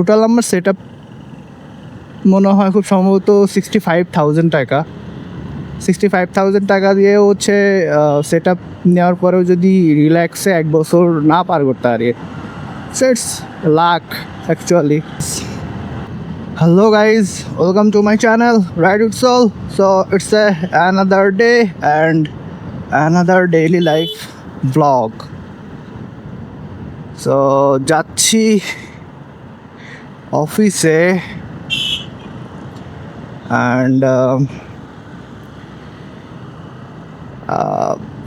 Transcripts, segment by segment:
Total আমার set up মনে হয় খুব সম্ভবত 65,000 টাকা। 65,000 টাকা দিয়ে হচ্ছে সেট আপ নেওয়ার পরেও যদি রিল্যাক্সে 1 বছর না পার করতে পারি, so it's lakh actually. Hello guys, welcome to my channel Ride with Soul. So it's another day and another daily life vlog. So যাচ্ছি অফিসে and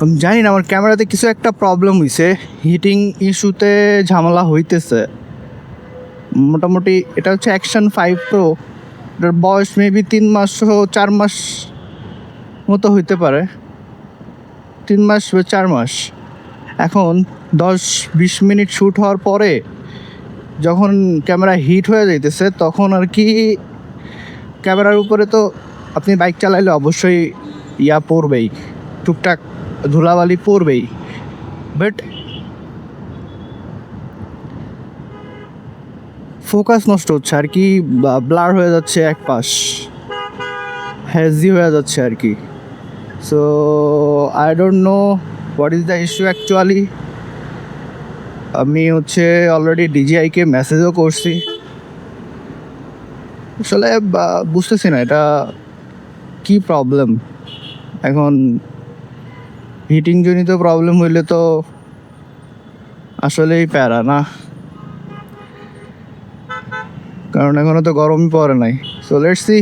আমি জানি না আমার ক্যামেরাতে কিছু একটা প্রবলেম হয়েছে, হিটিং ইস্যুতে ঝামেলা হইতেছে। মোটামুটি এটা হচ্ছে অ্যাকশন 5 প্রো, এটার বয়স মেবি 3 মাস 4 মাস মতো হইতে পারে, 3 মাস বা 4 মাস। এখন 10-20 মিনিট শ্যুট হওয়ার পরে যখন ক্যামেরা হিট হয়ে যাইতেছে তখন আর কি ক্যামেরার উপরে তো আপনি বাইক চালাইলে অবশ্যই পড়বেই, টুকটাক ধুলাবালি পড়বেই, বাট ফোকাস নষ্ট হচ্ছে আর কি, ব্লার হয়ে যাচ্ছে, এক পাশ হ্যাজি হয়ে যাচ্ছে আর কি। So I don't know what is the issue actually. আমি হচ্ছে অলরেডি ডিজিআইকে মেসেজও করছি, আসলে বুঝতেছি না এটা কি প্রবলেম। এখন হিটিং জনিত প্রবলেম হইলে তো আসলেই প্যারা না, কারণ এখনও তো গরমই পড়ে নাই। So let's see.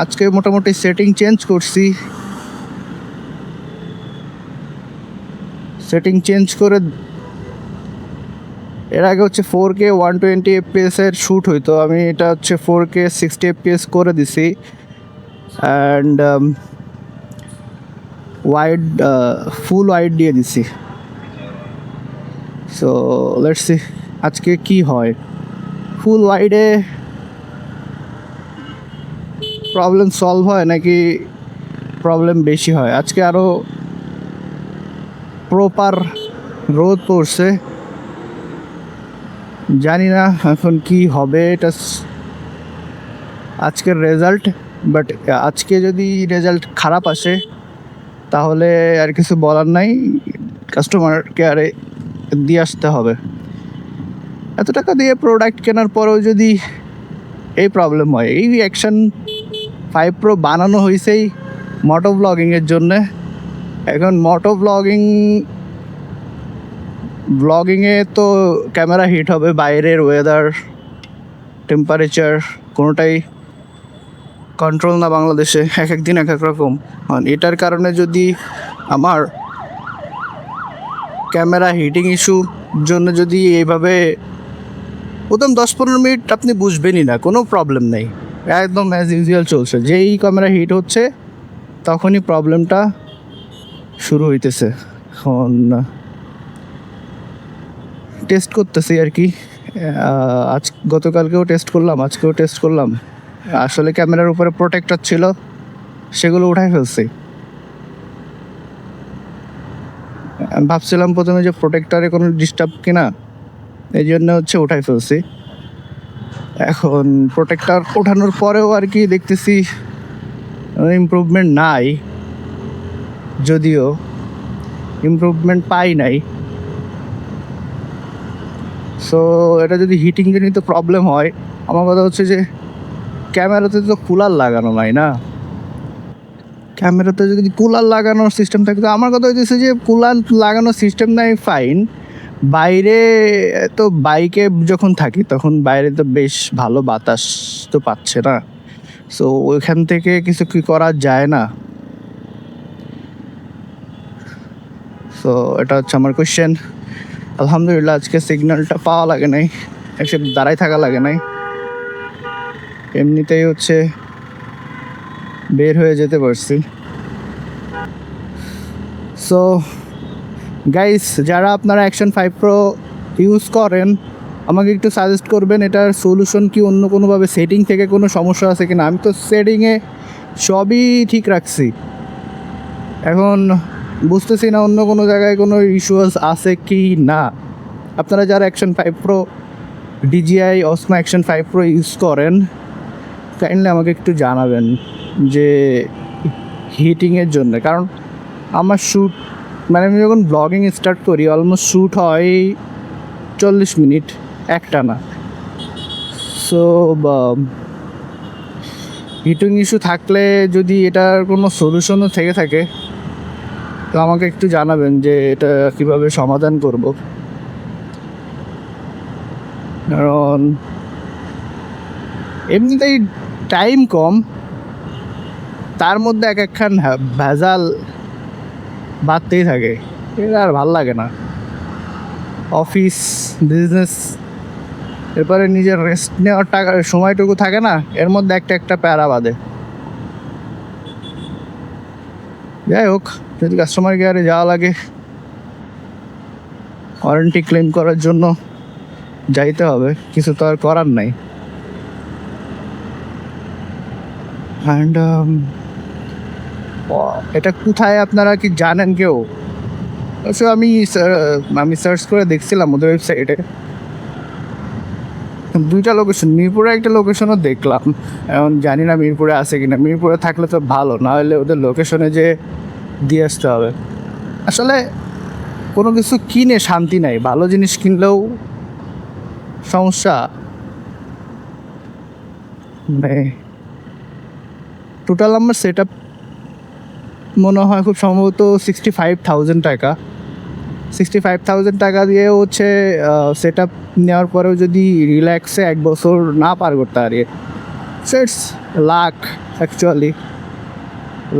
আজকে মোটামুটি সেটিং চেঞ্জ করছি, সেটিং চেঞ্জ করে এর আগে হচ্ছে 4K 120 FPS এর শ্যুট হইতো, আমি এটা হচ্ছে 4K 60 FPS করে দিছি অ্যান্ড ওয়াইড ফুল ওয়াইড দিয়ে দিছি। সো লেটস সি আজকে কি হয়। ফুল ওয়াইডে প্রবলেম সলভ হয় নাকি প্রবলেম বেশি হয়। আজকে আরও প্রপার রোদ পড়ছে, জানি না এখন কি হবে এটা আজকের রেজাল্ট। বাট আজকে যদি রেজাল্ট খারাপ আসে তাহলে আর কিছু বলার নাই, কাস্টমার কেয়ারে দিয়ে আসতে হবে। এত টাকা দিয়ে প্রোডাক্ট কেনার পরেও যদি এই প্রবলেম হয়। এই অ্যাকশন 5 প্রো বানানো হয়েছেই মোটো ব্লগিংয়ের জন্যে। এখন মোটো ব্লগিংয়ে তো ক্যামেরা হিট হবে, বাইরের ওয়েদার টেম্পারেচার কোনোটাই কন্ট্রোল না বাংলাদেশে, এক এক দিন এক এক রকম। এটার কারণে যদি আমার ক্যামেরা হিটিং ইস্যুর জন্য যদি এইভাবে প্রথম 10-15 মিনিট আপনি বুঝবেনই না, কোনো প্রবলেম নেই, একদম অ্যাজ ইউজুয়াল চলছে। যেই ক্যামেরা হিট হচ্ছে তখনই প্রবলেমটা শুরু হইতেছে। এখন টেস্ট করতেছি আর কি, গতকালকেও টেস্ট করলাম, আজকেও টেস্ট করলাম। আসলে ক্যামেরার উপরে প্রোটেক্টর ছিল, সেগুলো উঠাই ফেলছি। আমি ভাবছিলাম প্রথমে যে প্রোটেক্টরে কোনো ডিস্টার্ব কিনা, এই জন্য হচ্ছে উঠাই ফেলছি। এখন প্রোটেক্টর ওঠানোর পরেও আর কি দেখতেছি ইমপ্রুভমেন্ট নাই, যদিও ইমপ্রুভমেন্ট পাই নাই। সো এটা যদি হিটিং জনিত প্রবলেম হয়, আমার কথা হচ্ছে যে ক্যামেরাতে তো কুলার লাগানো নাই না। ক্যামেরাতে যদি কুলার লাগানোর সিস্টেম থাকতো, আমার কথা হচ্ছে যে কুলার লাগানোর সিস্টেম নাই ফাইন, বাইরে তো বাইকে যখন থাকি তখন বাইরে তো বেশ ভালো বাতাস তো পাচ্ছে না, সো ওইখান থেকে কিছু কি করা যায় না। সো এটা হচ্ছে আমার কোয়েশ্চেন। আলহামদুলিল্লাহ আজকে সিগন্যালটা পাওয়া লাগে নাই, একসাথে দাঁড়াই থাকা লাগে নাই, এমনিতেই হচ্ছে বের হয়ে যেতে পারছি। সো গাইস, যারা আপনারা অ্যাকশন 5 প্রো ইউজ করেন আমাকে একটু সাজেস্ট করবেন এটার সলিউশন কি, অন্য কোনোভাবে সেটিং থেকে কোনো সমস্যা আছে কিনা। আমি তো সেটিংয়ে সবই ঠিক রাখছি, এখন বুঝতেছি না অন্য কোনো জায়গায় কোনো ইস্যুস আছে কি না। আপনারা যারা action 5 pro DJI Osmo Action 5 Pro use করেন, কাইন্ডলি আমাকে একটু জানাবেন যে হিটিংয়ের জন্য। কারণ আমার শ্যুট মানে আমি যখন ব্লগিং স্টার্ট করি অলমোস্ট শ্যুট হয় 40 মিনিট একটানা। সো হিটিং ইস্যু থাকলে যদি এটার কোনো সলিউশনও থেকে থাকে তো আমাকে একটু জানাবেন যে এটা কীভাবে সমাধান করব। কারণ এমনিতেই টাইম কম, তার মধ্যে এক একখান ভেজাল বাড়তেই থাকে, এটা আর ভাল লাগে না। অফিস, বিজনেস, এরপরে নিজের রেস্ট নেওয়ার সময়টুকু থাকে না, এর মধ্যে একটা প্যারা বাঁধে। যাই হোক, যদি কাস্টমার কেয়ারে যাওয়া লাগে ওয়ারেন্টি ক্লেম করার জন্য যাইতে হবে, কিছু তো আর করার নাই। অ্যান্ড এটা কোথায় আপনারা কি জানেন কেউ? অবশ্য আমি সার্চ করে দেখছিলাম ওদের ওয়েবসাইটে, দুইটা লোকেশন, মিরপুরে একটা লোকেশনও দেখলাম। এখন জানি না মিরপুরে আছে কিনা, মিরপুরে থাকলে তো ভালো, না হলে ওদের লোকেশনে যে দিয়ে আসতে হবে। আসলে কোনো কিছু কিনে শান্তি নাই, ভালো জিনিস কিনলেও সমস্যা। মানে টোটাল আমার সেট আপ মনে হয় খুব সম্ভবত 65,000 টাকা। 65,000 টাকা দিয়ে হচ্ছে সেট আপ নেওয়ার পরেও যদি রিল্যাক্সে 1 বছর না পার করতে পারি, সেটস লাখ। অ্যাকচুয়ালি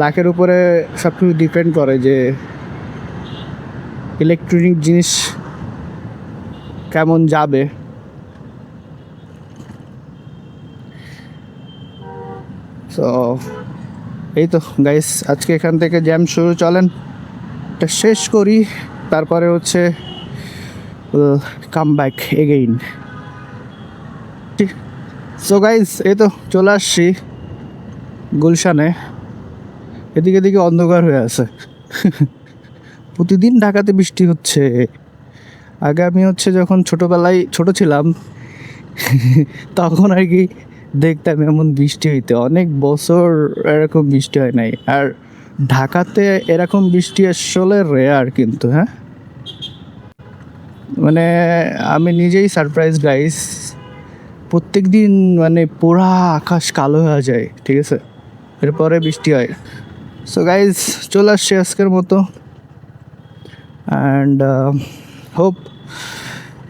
লাখের উপরে সব কিছু ডিপেন্ড করে যে ইলেকট্রনিক জিনিস কেমন যাবে। সো এই তো গাইস, আজকে এখান থেকে জ্যাম শুরু, চলেন এটা শেষ করি, তারপরে হচ্ছে কাম ব্যাক এগেইন। ঠিক, সো গাইস এই তো চলে আসছি গুলশানে। এদিকে অন্ধকার হয়ে আছে। প্রতিদিন ঢাকাতে বৃষ্টি হচ্ছে। আগে আমি হচ্ছে যখন ছোটোবেলায় ছোট ছিলাম তখন আর কি দেখতাম এমন বৃষ্টি হইতে, অনেক বছর এরকম বৃষ্টি হয় নাই। আর ঢাকাতে এরকম বৃষ্টি আসলে রেয়ার কিন্তু। হ্যাঁ, মানে আমি নিজেই সারপ্রাইজ গাইস, প্রত্যেক দিন মানে পুরা আকাশ কালো হয়ে যায়, ঠিক আছে, এরপরে বৃষ্টি হয়। সো গাইজ চলে আসছি আজকের মতো, অ্যান্ড হোপ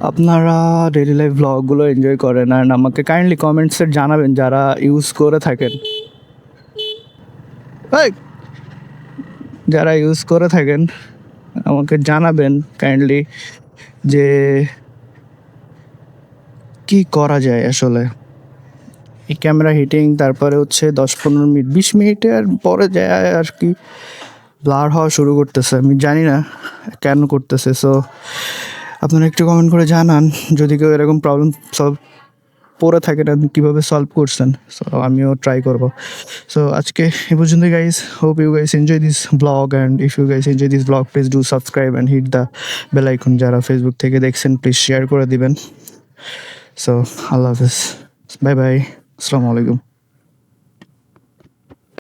আপনারা ডেইলি লাইফ ব্লগগুলো এনজয় করেন। অ্যান্ড আমাকে কাইন্ডলি কমেন্টসে জানাবেন যারা ইউজ করে থাকেন, যারা ইউজ করে থাকেন আমাকে জানাবেন কাইন্ডলি যে কি করা যায় আসলে। এই ক্যামেরা হিটিং, তারপরে হচ্ছে 10-15 মিনিট 20 মিনিটের পরে যায় আর কি ব্লার হওয়া শুরু করতেছে, আমি জানি না কেন করতেছে। সো আপনারা একটু কমেন্ট করে জানান যদি কেউ এরকম প্রবলেম সলভ পড়ে থাকেন, আপনি কীভাবে সলভ করছেন। সো আমিও ট্রাই করবো। সো আজকে এ পর্যন্ত guys, hope you guys enjoy this blog, and if you guys enjoy this blog please do subscribe and hit the bell icon. যারা ফেসবুক থেকে দেখছেন প্লিজ শেয়ার করে দিবেন। সো আল্লাহ হাফেজ, বাই বাই, আসসালামু আলাইকুম।